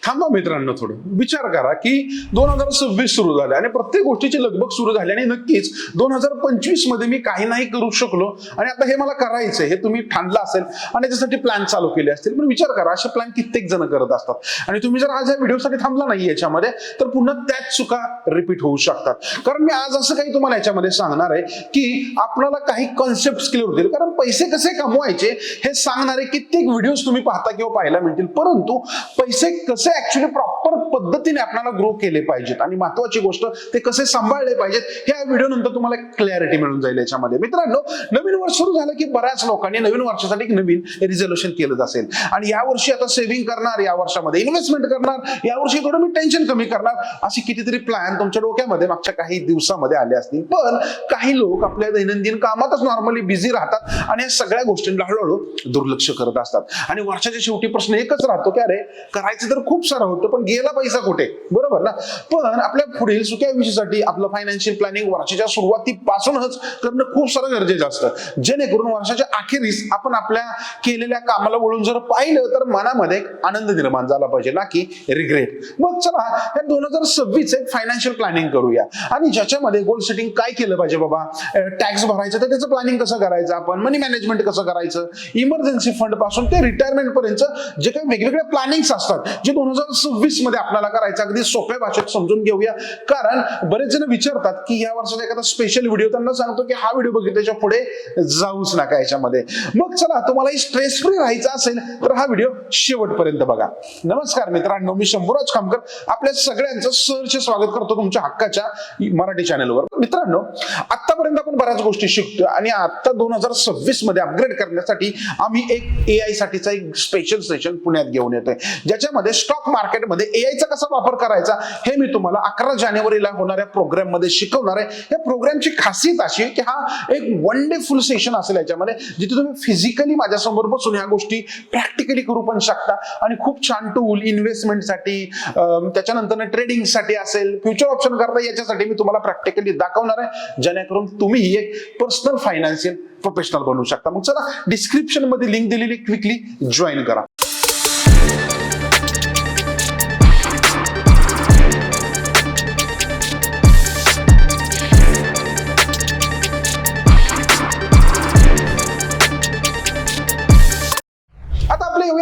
थांबा मित्रांनो, थोडं विचार करा की 2026 सुरू झालं आणि प्रत्येक गोष्टीची लगबग सुरू झाली आणि नक्कीच 2025 मध्ये मी काही नाही करू शकलो आणि आता हे मला करायचंय हे तुम्ही ठाणलं असेल आणि त्यासाठी प्लॅन चालू केले असतील. पण विचार करा, असे प्लॅन कित्येक जण करत असतात आणि तुम्ही जर आज या व्हिडिओसाठी थांबला नाही याच्यामध्ये तर पुन्हा त्याच चुका रिपीट होऊ शकतात. कारण मी आज असं काही तुम्हाला याच्यामध्ये सांगणार आहे की आपल्याला काही कॉन्सेप्ट क्लिअर होतील. कारण पैसे कसे कमवायचे हे सांगणारे कित्येक व्हिडिओज तुम्ही पाहता किंवा पाहायला मिळतील, परंतु पैसे कसे ऍक्च्युली प्रॉपर पद्धतीने आपल्याला ग्रो केले पाहिजेत आणि महत्वाची गोष्ट ते कसे सांभाळले पाहिजेत ह्या व्हिडिओ नंतर तुम्हाला क्लॅरिटी मिळून जाईल याच्यामध्ये. मित्रांनो, नवीन वर्ष सुरू झालं की बऱ्याच लोकांनी नवीन वर्षासाठी एक नवीन रिझोल्यूशन केलं असेल आणि या वर्षी आता सेव्हिंग करणार, या वर्षामध्ये इन्व्हेस्टमेंट करणार, या वर्षी थोडं मी टेन्शन कमी करणार, अशी कितीतरी प्लॅन तुमच्या डोक्यामध्ये मागच्या काही दिवसामध्ये आले असतील. पण काही लोक आपल्या दैनंदिन कामातच नॉर्मली बिझी राहतात आणि या सगळ्या गोष्टींना हळूहळू दुर्लक्ष करत असतात आणि वर्षाच्या शेवटी प्रश्न एकच राहतो की अरे करायचं तर खूप सारं होतं पण गेला पैसा कुठे, बरोबर ना. पण आपल्या पुढील सुक्या विषयासाठी आपलं फायनान्शियल प्लॅनिंग वर्षाच्या सुरुवातीपासूनच करणं खूप सारं गरजेचं असतं, जेणेकरून वर्षाच्या अखेरीस आपण आपल्या केलेल्या कामाला वळून जर पाहिलं तर मनामध्ये एक आनंद निर्माण झाला पाहिजे, ना की रिग्रेट. मग चला या 2026 एक फायनान्शियल प्लॅनिंग करूया आणि ज्याच्यामध्ये गोल सेटिंग काय केलं पाहिजे बाबा. टॅक्स भरायचं तर त्याचं प्लॅनिंग कसं करायचं, आपण मनी मॅनेजमेंट कसं करायचं, इमर्जन्सी फंड पासून ते रिटायरमेंट पर्यंत जे काही वेगवेगळे प्लॅनिंग्स असतात जे 2026 मध्ये आपल्याला करायचं, अगदी सोप्या भाषेत समजून घेऊया. कारण बरेच जण विचारतात की या वर्षाचा एखादा स्पेशल व्हिडिओ, त्यांना सांगतो की हा व्हिडिओ बघितल्याच्या पुढे जाऊच नका याच्यामध्ये. मग चला, तुम्हाला स्ट्रेस फ्री राहायचं असेल तर हा व्हिडिओ शेवटपर्यंत बघा. नमस्कार मित्रांनो, मी शंभूराज खामकर आपल्या सगळ्यांचं सहर्ष स्वागत करतो तुमच्या हक्काच्या मराठी चॅनलवर. मित्रांनो, आतापर्यंत आपण बऱ्याच गोष्टी शिकतो आणि आता 2026 मध्ये अपग्रेड करण्यासाठी आम्ही एक AI साठीचा एक स्पेशल सेशन पुण्यात घेऊन येतोय, ज्याच्यामध्ये स्टॉक मार्केटमध्ये AI चा कसा वापर करायचा हे मी तुम्हाला 11 जानेवारीला होणाऱ्या प्रोग्राम मध्ये शिकवणार आहे. या प्रोग्रामची खासियत अशी आहे की हा एक वन डे फुल सेशन असेल याच्यामध्ये, जिथे तुम्ही फिजिकली माझ्यासमोर बसून ह्या गोष्टी प्रॅक्टिकली करू पण शकता आणि खूप छान टूल इन्व्हेस्टमेंटसाठी, त्याच्यानंतर ट्रेडिंग साठी असेल, फ्युचर ऑप्शन करता याच्यासाठी मी तुम्हाला प्रॅक्टिकली दाखवणार आहे, जेणेकरून तुम्ही एक पर्सनल फायनान्शियल प्रोफेशनल बनवू शकता. मग चला, डिस्क्रिप्शन मध्ये लिंक दिलेली क्विकली जॉईन करा.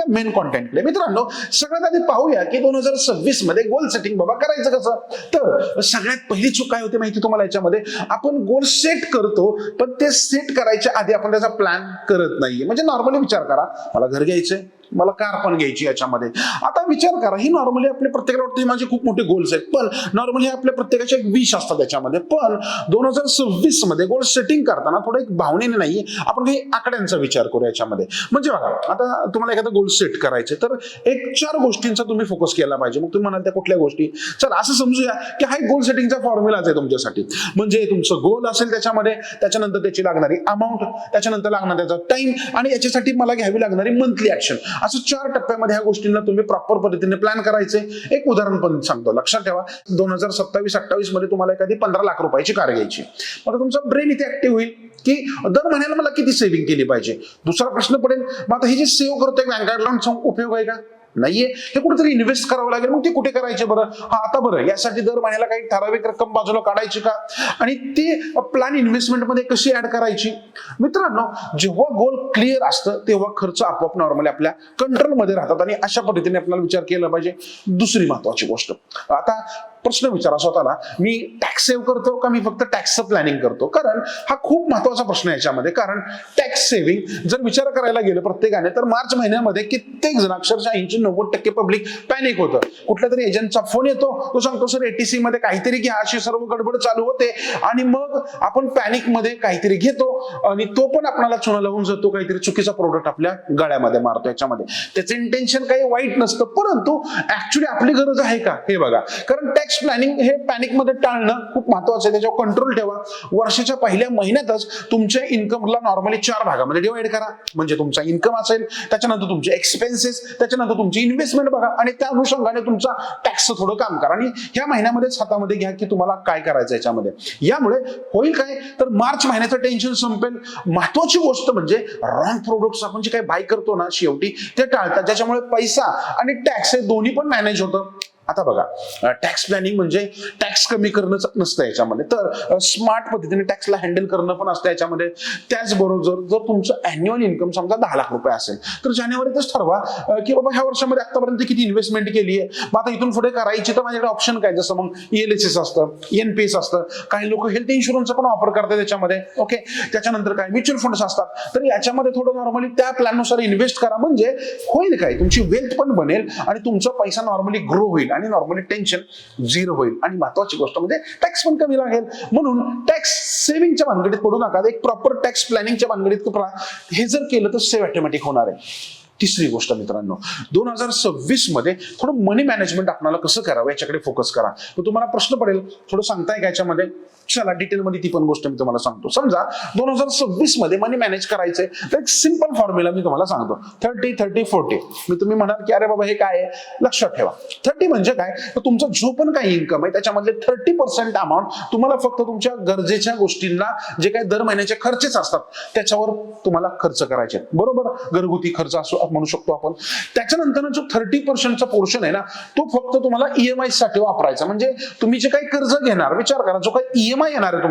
मेन कॉन्टेंटकडे. मित्रांनो, सगळ्यात आधी पाहूया की 2026 मध्ये गोल सेटिंग बाबा करायचं कसं. तर सगळ्यात पहिली चूक काय होते माहिती तुम्हाला याच्यामध्ये, आपण गोल सेट करतो पण ते सेट करायच्या आधी आपण त्याचा प्लॅन करत नाहीये. म्हणजे नॉर्मली विचार करा, मला घर घ्यायचंय, मला कार पण घ्यायची याच्यामध्ये. आता विचार करा, ही नॉर्मली आपल्या प्रत्येकाला वाटतं माझे खूप मोठे गोल्स आहेत, पण नॉर्मली आपल्या प्रत्येकाचे एक विश असतात त्याच्यामध्ये. पण 2026 मध्ये गोल सेटिंग करताना थोडं एक भावनेने नाही, आपण काही आकड्यांचा विचार करू याच्यामध्ये. म्हणजे बघा, आता तुम्हाला एखादा गोल सेट करायचे तर एक 4 गोष्टींचा तुम्ही फोकस केला पाहिजे. मग तुम्ही म्हणाल त्या कुठल्या गोष्टी. चला असं समजूया की हा एक गोल सेटिंगचा फॉर्म्युलाच आहे तुमच्यासाठी. म्हणजे तुमचं गोल असेल त्याच्यामध्ये, त्याच्यानंतर त्याची लागणारी अमाऊंट, त्याच्यानंतर लागणार त्याचा टाइम आणि याच्यासाठी मला घ्यावी लागणारी मंथली ऍक्शन, असं 4 टप्प्यामध्ये ह्या गोष्टींना तुम्ही प्रॉपर पद्धतीने प्लॅन करायचे. एक उदाहरण पण सांगतो, लक्षात ठेवा. 2027-28 मध्ये तुम्हाला एखादी 15 लाख रुपयाची कार घ्यायची. मग तुमचा ब्रेन इथे ऍक्टिव्ह होईल की दर महिन्याला मला किती सेव्हिंग केली पाहिजे. दुसरा प्रश्न पडेल, मग आता हे जे सेव्ह करतोय बँक अकाउंटचा उपयोग आहे का, नाहीये, हे कुठेतरी इन्व्हेस्ट करावं लागेल. मग ते कुठे करायचे बरं. आता बरं, यासाठी दर महिन्याला काही ठराविक रक्कम बाजूला काढायची का आणि ते प्लॅन इन्व्हेस्टमेंट मध्ये कशी ऍड करायची. मित्रांनो, जेव्हा गोल क्लिअर असतं तेव्हा खर्च आपोआप नॉर्मली आपल्या कंट्रोलमध्ये राहतात आणि अशा पद्धतीने आपल्याला विचार केला पाहिजे. दुसरी महत्वाची गोष्ट, आता प्रश्न विचारा स्वतःला, मी टॅक्स सेव्ह करतो का मी फक्त टॅक्सचं प्लॅनिंग करतो. कारण हा खूप महत्वाचा प्रश्न आहे याच्यामध्ये. कारण टॅक्स सेव्हिंग जर विचार करायला गेलं प्रत्येकाने तर मार्च महिन्यामध्ये कित्येक जण, अक्षरशः 80-90% पब्लिक पॅनिक होतं. कुठल्या तरी एजंटचा फोन येतो, तो सांगतो सर ATC मध्ये काहीतरी घ्या, अशी सर्व गडबड चालू होते आणि मग आपण पॅनिक मध्ये काहीतरी घेतो आणि तो पण आपल्याला चुना लावून जातो, काहीतरी चुकीचा प्रोडक्ट आपल्या गळ्यामध्ये मारतो. याच्यामध्ये त्याचं इंटेन्शन काही वाईट नसतं, परंतु ऍक्च्युली आपली गरज आहे का हे बघा. कारण टॅक्स टॅक्स प्लॅनिंग हे पॅनिकमध्ये टाळणं खूप महत्वाचं आहे, त्याच्यावर कंट्रोल ठेवा. वर्षाच्या पहिल्या महिन्यातच तुमच्या इन्कमला नॉर्मली 4 भागामध्ये डिवाइड करा. म्हणजे तुमचा इन्कम असेल, त्याच्यानंतर तुमचे एक्सपेन्सेस, त्याच्यानंतर तुमची इन्व्हेस्टमेंट बघा आणि त्या अनुषंगाने तुमचा टॅक्सचं थोडं काम करा आणि ह्या महिन्यामध्येच हातामध्ये घ्या की तुम्हाला काय करायचं याच्यामध्ये. यामुळे होईल काय तर मार्च महिन्याचं टेन्शन संपेल. महत्वाची गोष्ट म्हणजे रॉंग प्रोडक्ट्स आपण जे काही बाय करतो ना शेवटी ते टाळतात, ज्याच्यामुळे पैसा आणि टॅक्स हे दोन्ही पण मॅनेज होतं. आता बघा, टॅक्स प्लॅनिंग म्हणजे टॅक्स कमी करणं नसतं याच्यामध्ये, तर स्मार्ट पद्धतीने टॅक्सला हँडल करणं पण असतं याच्यामध्ये. त्याचबरोबर जर तुमचं अॅन्युअल इन्कम समजा 10 लाख रुपये असेल तर जानेवारीतच ठरवा की बाबा ह्या वर्षामध्ये आतापर्यंत किती इन्व्हेस्टमेंट केली आहे, मग आता इथून पुढे करायची तर माझ्याकडे ऑप्शन काय, जसं मग ELSS असतं, NPS असतं, काही लोक हेल्थ इन्शुरन्सचा पण वापर करतात त्याच्यामध्ये. ओके, त्याच्यानंतर काय म्युच्युअल फंड्स असतात. तर याच्यामध्ये थोडं नॉर्मली त्या प्लॅननुसार इन्व्हेस्ट करा, म्हणजे होईल काय तुमची वेल्थ पण बनेल आणि तुमचा पैसा नॉर्मली ग्रो होईल आणि नॉर्मली टेन्शन झिरो होईल. आणि महत्वाची गोष्ट म्हणजे टॅक्स पण कमी लागेल. म्हणून टॅक्स सेव्हिंगच्या भानगडीत पडू नका, एक प्रॉपर टॅक्स प्लॅनिंगच्या भानगडीत पडा. हे जर केलं तर सेव्ह ऑटोमॅटिक होणार आहे. तिसरी गोष्ट मित्रांनो, 2026 मध्ये थोडं मनी मॅनेजमेंट आपल्याला कसं करावं याच्याकडे फोकस करा. तर तुम्हाला प्रश्न पडेल थोडं सांगताय का याच्यामध्ये, चला डिटेलमध्ये ती पण गोष्ट मी तुम्हाला सांगतो. समजा 2026 मध्ये मनी मॅनेज करायचंय तर एक सिंपल फॉर्म्युला मी तुम्हाला सांगतो, 30-30-40. मी तुम्ही म्हणाल की अरे बाबा हे काय आहे, लक्षात ठेवा 30 म्हणजे काय, तर तुमचा जो पण काही इन्कम आहे त्याच्यामधले 30% अमाऊंट तुम्हाला फक्त तुमच्या गरजेच्या गोष्टींना जे काही दर महिन्याचे खर्चेच असतात त्याच्यावर तुम्हाला खर्च करायचे, बरोबर, घरगुती खर्च असो म्हणू शकतो आपण. त्याच्यानंतर जो 30%चा पोर्शन आहे ना तो फक्त तुम्हाला EMI साठी वापरायचा. म्हणजे तुम्ही जे काही कर्ज घेणार, विचार करा जो काही EMI येणार आहे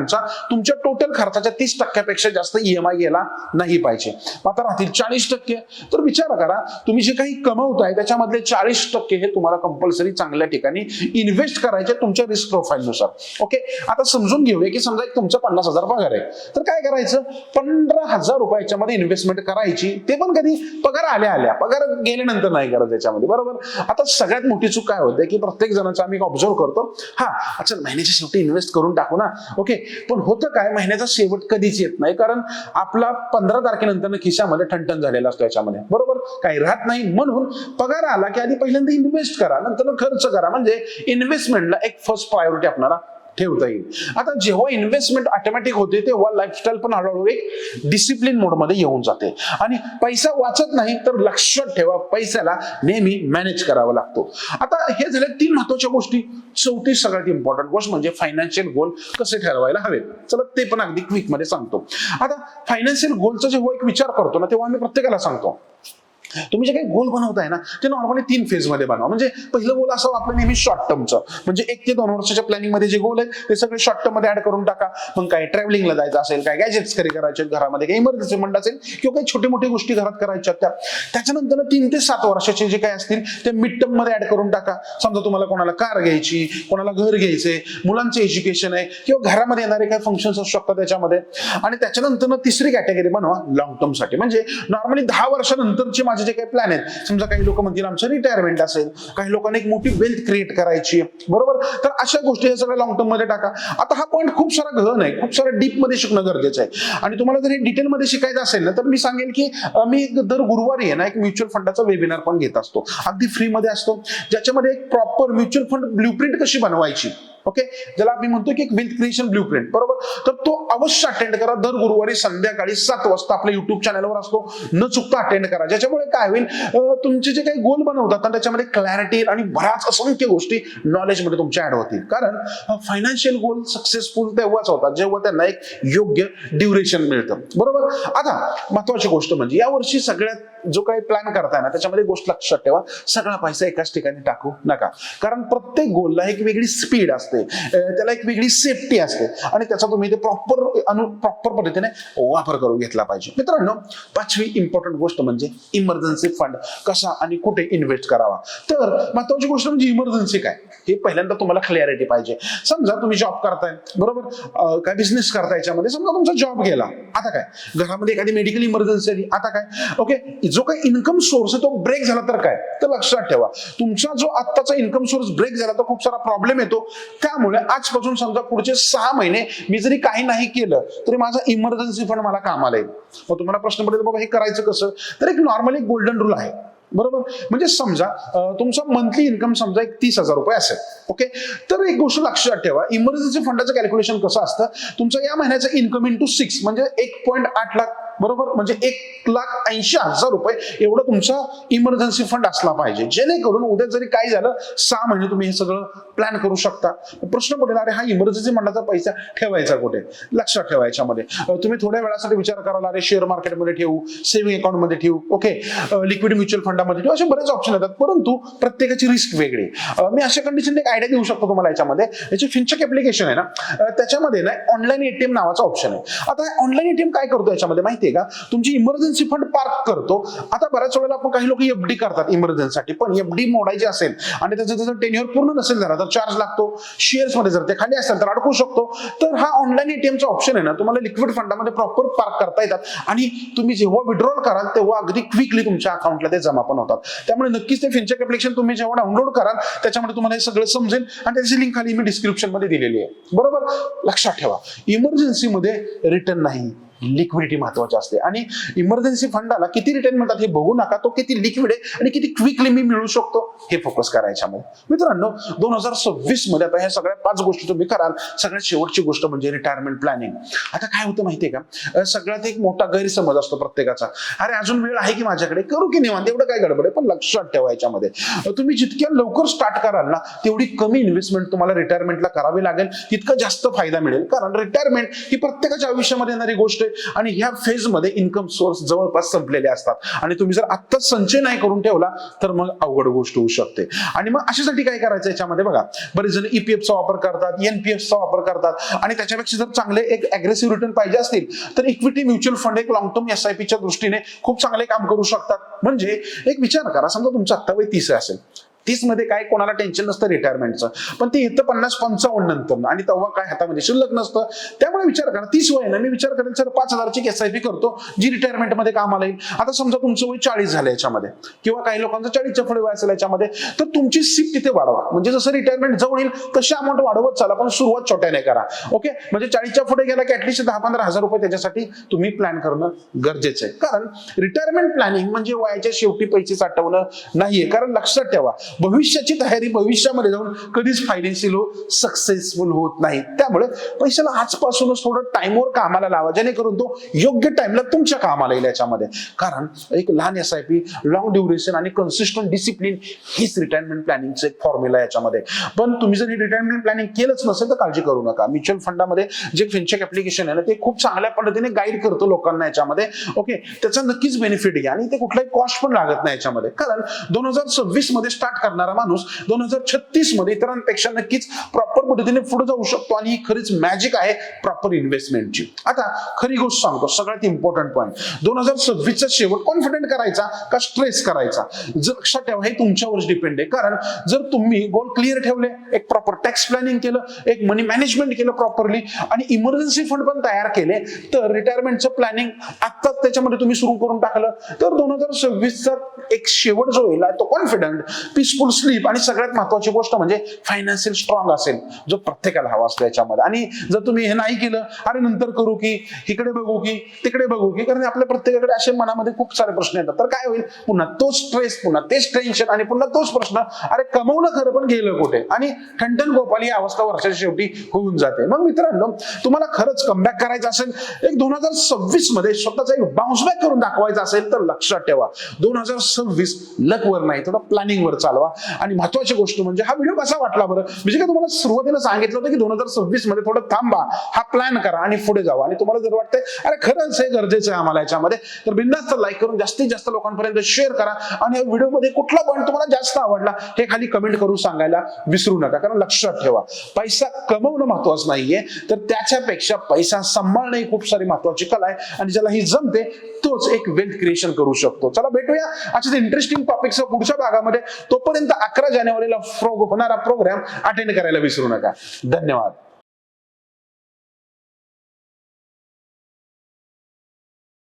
तुमच्या टोटल खर्चाच्या 30% जास्त EMI गेला नाही पाहिजे. आता राहतील 40%. तर विचार करा तुम्ही जे काही कमवताय त्याच्यामधले 40% हे तुम्हाला कंपल्सरी चांगल्या ठिकाणी इन्व्हेस्ट करायचे तुमच्या रिस्क प्रोफाईलनुसार. ओके, आता समजून घेऊया की समजा एक तुमचा 50,000 पगार आहे, तर काय करायचं, 15,000 रुपयाच्या मध्ये इन्व्हेस्टमेंट करायची. ते पण कधी पगार आल्या पगार गेल्यानंतर नाही करायचं याच्यामध्ये, बरोबर. आता सगळ्यात मोठी चूक काय होते की प्रत्येक जणांचा आम्ही ऑब्झर्व करतो, हा अच्छा महिन्याच्या शेवटी इन्व्हेस्ट करून टाकू ना. ओके, पण होतं काय, महिन्याचा शेवट कधीच येत नाही, कारण आपला 15 तारखेनंतर खिशामध्ये ठणठण झालेला असतो याच्यामध्ये, बरोबर, काही राहत नाही. म्हणून पगार आला की आधी पहिल्यांदा इन्व्हेस्ट करा, नंतर खर्च करा. म्हणजे इन्व्हेस्टमेंटला एक फर्स्ट प्रायोरिटी आपल्याला ठेवता येईल. आता जेव्हा इन्व्हेस्टमेंट ऑटोमॅटिक होते तेव्हा लाईफस्टाईल पण हळूहळू एक डिसिप्लिन मोडमध्ये येऊन जाते आणि पैसा वाचत नाही. तर लक्षात ठेवा पैशाला नेहमी मॅनेज करावा लागतो. आता हे झाले 3 महत्वाच्या गोष्टी. चौथी सगळ्यात इम्पॉर्टंट गोष्ट म्हणजे फायनान्शियल गोल कसे ठरवायला हवेत. चला ते पण अगदी क्विक मध्ये सांगतो. आता फायनान्शियल गोलचा जेव्हा एक विचार करतो ना तेव्हा आम्ही प्रत्येकाला सांगतो तुम्ही जे काही गोल बनवताय ना ते नॉर्मली 3 फेज मध्ये बनवा. म्हणजे पहिलं गोल असं आपलं नेहमी शॉर्ट टर्मचं, म्हणजे 1 ते 2 वर्षाच्या प्लॅनिंग मध्ये जे गोल आहेत ते सगळे शॉर्ट टर्म मध्ये ऍड करून टाका. मग काय ट्रॅव्हलिंगला जायचं असेल, काय गॅजेट्स खरेदी करायचे घरामध्ये, काही इमर्जन्सी फंड असेल किंवा काही छोटी मोठी गोष्टी घरात करायच्या त्या. त्याच्यानंतर 3 ते 7 वर्षाचे जे काही असतील ते मिड टर्म मध्ये ऍड करून टाका. समजा तुम्हाला कोणाला कार घ्यायची, कोणाला घर घ्यायचंय, मुलांचे एज्युकेशन आहे किंवा घरामध्ये येणारे काही फंक्शन्स असू शकतात त्याच्यामध्ये. आणि त्याच्यानंतर तिसरी कॅटेगरी बनवा लॉंग टर्म साठी. म्हणजे नॉर्मली 10 वर्षानंतरचे माझे जे काही प्लॅन आहेत, समजा काही लोक म्हणतील आमचं रिटायरमेंट असेल, काही लोकांना एक मोठी वेल्थ क्रिएट करायची, बरोबर, तर अशा गोष्टी हे सगळ्या लॉंग टर्म मध्ये टाका. आता हा पॉईंट खूप सारा गहन आहे, खूप सारा डीप मध्ये शिकणं गरजेचं आहे. आणि तुम्हाला जर हे डिटेल मध्ये शिकायचं असेल ना तर मी सांगेन की मी दर गुरुवारी आहे ना एक म्युच्युअल फंडाचा वेबिनार पण घेत असतो, अगदी फ्री मध्ये असतो, ज्याच्यामध्ये एक प्रॉपर म्युच्युअल फंड ब्ल्यूप्रिंट कशी बनवायची, ओके, ज्याला आम्ही म्हणतो की एक वेल्थ क्रिएशन ब्ल्यूप्रिंट, बरोबर, तर तो अवश्य अटेंड करा. दर गुरुवारी संध्याकाळी 7 वाजता आपल्या युट्यूब चॅनलवर असतो, न चुकता अटेंड करा. ज्याच्यामुळे काय होईल, तुमचे जे काही गोल बनवतात ना त्याच्यामध्ये क्लॅरिटी आणि बऱ्याच असंख्य गोष्टी नॉलेज मध्ये तुमच्या ऍड होतील. कारण फायनान्शियल गोल सक्सेसफुल तेव्हाच होतात जेव्हा त्यांना एक योग्य ड्युरेशन मिळतं, बरोबर. आता महत्वाची गोष्ट म्हणजे यावर्षी सगळ्यात जो काही प्लॅन करताय ना त्याच्यामध्ये गोष्ट लक्षात ठेवा, सगळा पैसा एकाच ठिकाणी टाकू नका. कारण प्रत्येक गोलला एक वेगळी स्पीड असते, त्याला एक वेगळी सेफ्टी असते आणि त्याचा तुम्ही ते प्रॉपर पद्धतीने वापर करून घेतला पाहिजे. मित्रांनो, 5वी इम्पॉर्टंट गोष्ट म्हणजे इमर्जन्सी फंड कसा आणि कुठे इन्व्हेस्ट करावा. तर महत्वाची गोष्ट म्हणजे इमर्जन्सी काय हे पहिल्यांदा तुम्हाला क्लॅरिटी पाहिजे. समजा तुम्ही जॉब करताय, बरोबर, काय बिझनेस करताय, याच्यामध्ये समजा तुमचा जॉब गेला, आता काय, घरामध्ये एखादी मेडिकल इमर्जन्सी आली, आता काय, ओके, जो काही इन्कम सोर्स आहे तो ब्रेक झाला तर काय, तर लक्षात ठेवा तुमचा जो आत्ताचा इन्कम सोर्स ब्रेक झाला तर खूप सारा प्रॉब्लेम येतो. त्यामुळे आजपासून समजा पुढचे 6 महिने मी जरी काही नाही केलं तरी माझा इमर्जन्सी फंड मला कामाला येईल. मग तुम्हाला प्रश्न पडेल बाबा हे करायचं कसं, तर एक नॉर्मली गोल्डन रूल आहे. बरोबर. म्हणजे समजा तुमचा मंथली इन्कम समजा एक 30,000 रुपये असेल. ओके, तर एक गोष्ट लक्षात ठेवा, इमर्जन्सी फंडाचं कॅल्क्युलेशन कसं असतं, तुमचं या महिन्याचं इन्कम इंटू 6 म्हणजे 1.8 लाख, बरोबर, म्हणजे 1,80,000 रुपये एवढं तुमचा इमर्जन्सी फंड असला पाहिजे, जेणेकरून उद्या जरी काय झालं 6 महिने तुम्ही हे सगळं प्लॅन करू शकता. प्रश्न पडेल, अरे हा इमर्जन्सी फंडाचा पैसा ठेवायचा कुठे? लक्षात ठेवायच्यामध्ये तुम्ही थोड्या वेळासाठी विचार कराल, अरे शेअर मार्केटमध्ये ठेवू, सेव्हिंग अकाउंटमध्ये ठेवू, ओके, लिक्विड म्युच्युअल फंडामध्ये ठेवू, असे बरेच ऑप्शन येतात, परंतु प्रत्येकाची रिस्क वेगळी. मी अशा कंडिशन एक आयडिया देऊ शकतो तुम्हाला याच्यामध्ये. याची फिनचेक ऍप्लिकेशन आहे ना, त्याच्यामध्ये ना ऑनलाईन एटीएम नावाचा ऑप्शन आहे. आता ऑनलाईन एटीएम काय करतो याच्यामध्ये माहितीये का, तुमची इमर्जन्सी फंड पार्क करतो. आता बऱ्याच वेळेला आपण काही लोक एफडी करतात इमर्जन्सीसाठी, पण एफडी मोडायची असेल आणि त्याचं टेन्युअर पूर्ण नसेल झाला तर चार्ज लागतो. शेअर्स मध्ये जर ते खाली असेल तर अडकू शकतो. तर हा ऑनलाईन एटीएमचा ऑप्शन आहे ना, तुम्हाला लिक्विड फंडामध्ये प्रॉपर पार्क करता येतात आणि तुम्ही जेव्हा विड्रॉल कराल तेव्हा अगदी क्विकली तुमच्या अकाउंटला ते जमा पण होतात. त्यामुळे नक्कीच ते फिनचेक ऍप्लिकेशन तुम्ही जेव्हा डाउनलोड कराल त्याच्यामध्ये तुम्हाला हे सगळं समजेल आणि त्याची लिंक खाली मी डिस्क्रिप्शन मध्ये दिलेली आहे. बरोबर. लक्षात ठेवा, इमर्जन्सीमध्ये रिटर्न नाही, लिक्विडिटी महत्वाची असते. आणि इमर्जन्सी फंडाला किती रिटर्न मिळतात हे बघू नका, तो किती लिक्विड आहे आणि किती क्विकली मी मिळू शकतो हे फोकस करायच्यामध्ये. मित्रांनो, 2026 मध्ये आता ह्या सगळ्या 5 गोष्टी तुम्ही कराल. सगळ्यात शेवटची गोष्ट म्हणजे रिटायरमेंट प्लॅनिंग. आता काय होतं माहितीये का, सगळ्यात एक मोठा गैरसमज असतो प्रत्येकाचा, अरे अजून वेळ आहे की माझ्याकडे, करू की निवांत, एवढं काय गडबड आहे. पण लक्षात ठेवा, याच्यामध्ये तुम्ही जितक्या लवकर स्टार्ट कराल ना, तेवढी कमी इन्व्हेस्टमेंट तुम्हाला रिटायरमेंटला करावी लागेल, तितका जास्त फायदा मिळेल. कारण रिटायरमेंट ही प्रत्येकाच्या आयुष्यामध्ये येणारी गोष्ट आहे आणि ह्या फेज मध्ये इन्कम सोर्स जवळपास संपलेले असतात आणि तुम्ही जर आत्ताच संचय नाही करून ठेवला तर मग अवघड गोष्ट होऊ शकते. आणि मग अशासाठी काय करायचं, याच्यामध्ये बघा, बरेच जण ईपीएफचा वापर करतात, एनपीएफचा वापर करतात आणि त्याच्यापेक्षा जर चांगले एक अग्रेसिव्ह रिटर्न पाहिजे असतील तर इक्विटी म्युच्युअल फंड एक लॉंग टर्म एसआयपीच्या दृष्टीने खूप चांगले काम करू शकतात. म्हणजे एक विचार करा, समजा तुमचं आत्ता वय 30 असेल, 30 मध्ये काय कोणाला टेन्शन नसतं रिटायरमेंटचं, पण ते येतं 50-55 नंतर आणि तेव्हा काय हातामध्ये शिल्लक नसतं. त्यामुळे विचार करा, 30 वय ना, मी विचार करेन सर 5,000ची एसआयपी करतो जी रिटायरमेंटमध्ये कामाला येईल. आता समजा तुमचं वय 40 झालं याच्यामध्ये, किंवा काही लोकांचं 40च्या पुढे वय असेल याच्यामध्ये, तर तुमची सीप तिथे वाढवा. म्हणजे जसं रिटायरमेंट जवळ येईल तशी अमाऊंट वाढवत चाला, पण सुरुवात छोट्याने करा. ओके, म्हणजे 40च्या पुढे गेला की ऍटलीस्ट 10-15 हजार रुपये त्याच्यासाठी तुम्ही प्लॅन करणं गरजेचं आहे. कारण रिटायरमेंट प्लॅनिंग म्हणजे वयाच्या शेवटी पैसे साठवणं नाहीये. कारण लक्षात ठेवा, भविष्याची तयारी भविष्यामध्ये जाऊन कधीच फायनान्शियल सक्सेसफुल होत नाही. त्यामुळे पैशाला आजपासूनच थोडं टाइमवर कामाला लावा, जेणेकरून तो योग्य टाइमला तुमच्या कामाला येईल याच्यामध्ये. कारण एक लहान एसआयपी, लॉंग ड्युरेशन आणि कन्सिस्टंट डिसिप्लिन हीच रिटायरमेंट प्लॅनिंगचं एक फॉर्म्युला याच्यामध्ये. पण तुम्ही जर ही रिटायरमेंट प्लॅनिंग केलंच नसेल तर काळजी करू नका. म्युच्युअल फंडामध्ये जे फिनचेक ऍप्लिकेशन आहे ना, ते खूप चांगल्या पद्धतीने गाईड करतो लोकांना याच्यामध्ये. ओके, त्याचा नक्कीच बेनिफिट घ्या आणि ते कुठलाही कॉस्ट पण लागत नाही याच्यामध्ये. कारण 2026 मध्ये स्टार्ट करणारा माणूस 2036 मध्ये इतरांपेक्षा नक्कीच प्रॉपर पद्धतीने पुढे जाऊ शकतो आणि ही खरीच मॅजिक आहे प्रॉपर इन्व्हेस्टमेंटची. आता खरी गोष्ट सांगतो, सगळ्यात इम्पॉर्टंट पॉईंट, 2026चा शेवट कॉन्फिडंट करायचा का स्ट्रेस करायचा, जर लक्षात ठेवा हे तुमच्यावरच डिपेंड आहे. कारण जर तुम्ही गोल क्लिअर ठेवले, एक प्रॉपर टॅक्स प्लॅनिंग केलं, एक मनी मॅनेजमेंट केलं प्रॉपरली आणि इमर्जन्सी फंड पण तयार केले, तर रिटायरमेंटचं प्लॅनिंग आत्ताच त्याच्यामध्ये तुम्ही सुरू करून टाकलं, तर 2026चा एक शेवट जो येईल तो कॉन्फिडंट, पीसफुल स्लीप आणि सगळ्यात महत्वाची गोष्ट म्हणजे फायनान्शियल स्ट्रॉंग असेल, जो प्रत्येकाला हवा असतो याच्यामध्ये. आणि जर तुम्ही हे नाही केलं, अरे नंतर करू की, इकडे बघू की, तिकडे बघू की, कारण आपल्या प्रत्येकाकडे असे मनामध्ये खूप सारे प्रश्न येतात, तर काय होईल, पुन्हा तोच स्ट्रेस, पुन्हा तेच टेन्शन आणि पुन्हा तोच प्रश्न, अरे कमवलं खरं पण गेलं कुठे, आणि ठणठण गोपाल ही अवस्था वर्षाच्या शेवटी होऊन जाते. मग मित्रांनो, तुम्हाला खरंच कमबॅक करायचं असेल, एक 2026 मध्ये स्वतःचा एक बाउन्स बॅक करून दाखवायचा असेल, तर लक्षात ठेवा 2026 लक वर नाही, थोडं प्लॅनिंग वर चालवा. आणि महत्वाची गोष्ट म्हणजे हा व्हिडिओ कसा वाटला बरं, म्हणजे काय तुम्हाला सुरुवातीला सांगितलं होतं की 2026 मध्ये थोडं थांबा, हा प्लॅन करा आणि पुढे जावा. आणि तुम्हाला जर वाटतंय अरे खरंच हे गरजेचं आहे आम्हाला याच्यामध्ये, तर बिनधास्त लाईक करून जास्तीत जास्त लोकांपर्यंत शेअर करा. आणि या व्हिडिओमध्ये कुठला पॉईंट तुम्हाला जास्त आवडला हे खाली कमेंट करून सांगायला विसरू नका. कारण लक्षात ठेवा, पैसा कमवणं महत्वाचं नाहीये, तर त्याच्यापेक्षा पैसा सांभाळणं ही खूप सारी महत्वाची कला आहे आणि ज्याला ही जमते तोच एक वेल्थ क्रिएशन करू शकतो. चला भेटूया अशाच इंटरेस्टिंग टॉपिक्स पुढच्या भागामध्ये. तोपर्यंत 11 जानेवारीला होणारा प्रोग्राम अटेंड करायला विसरू नका. धन्यवाद.